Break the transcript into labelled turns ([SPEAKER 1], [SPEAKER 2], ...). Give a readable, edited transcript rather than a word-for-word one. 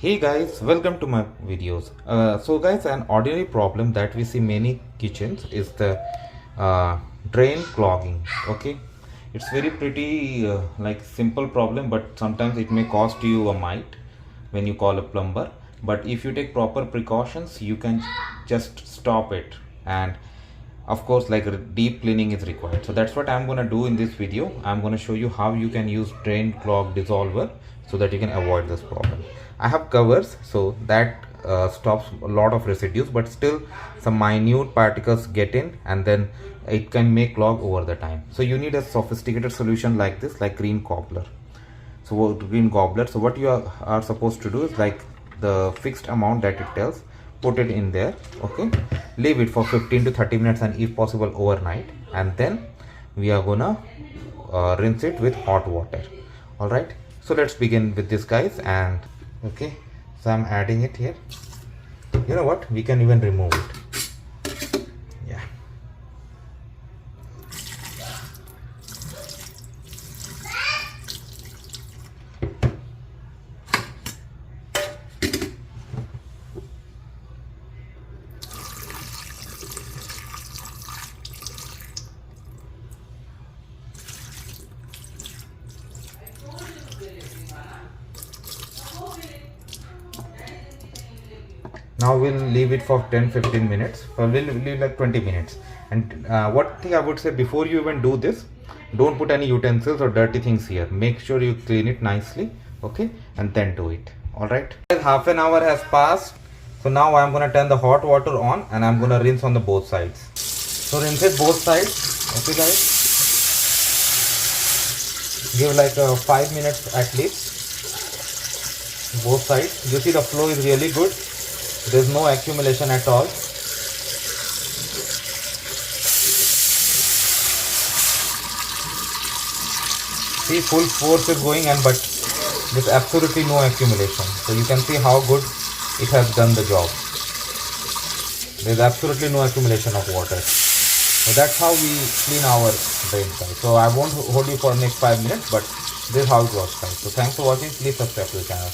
[SPEAKER 1] Hey guys, welcome to my videos. So guys, an ordinary problem that we see many kitchens is the drain clogging. Okay, it's very pretty like simple problem, but sometimes it may cost you a mite when you call a plumber. But if you take proper precautions, you can just stop it. And of course, like deep cleaning is required. So that's what I'm gonna do in this video. I'm gonna show you how you can use drain clog dissolver so that you can avoid this problem. I have covers so that stops a lot of residues, but still some minute particles get in and then it can make clog over the time. So you need a sophisticated solution like this, like green gobbler. Green gobbler. So what you are supposed to do is, like, the fixed amount that it tells, put it in there. Okay, leave it for 15 to 30 minutes and if possible overnight, and then we are gonna rinse it with hot water. All right, so let's begin with this, guys. And okay, so I'm adding it here. You know what, we can even remove it. Yeah, now we'll leave it for 10-15 minutes, or we'll leave like 20 minutes. And what thing I would say, before you even do this, don't put any utensils or dirty things here. Make sure you clean it nicely, okay, and then do it. All right, half an hour has passed, so now I'm gonna turn the hot water on and I'm gonna rinse on the both sides. So rinse it both sides. Okay guys, give like 5 minutes at least, both sides. You see the flow is really good. There's no accumulation at all. See, full force is going, and but there's absolutely no accumulation. So you can see how good it has done the job. There's absolutely no accumulation of water. So that's how we clean our drain pipe. So I won't hold you for the next 5 minutes, but this is how it works, guys. So thanks for watching. Please subscribe to the channel.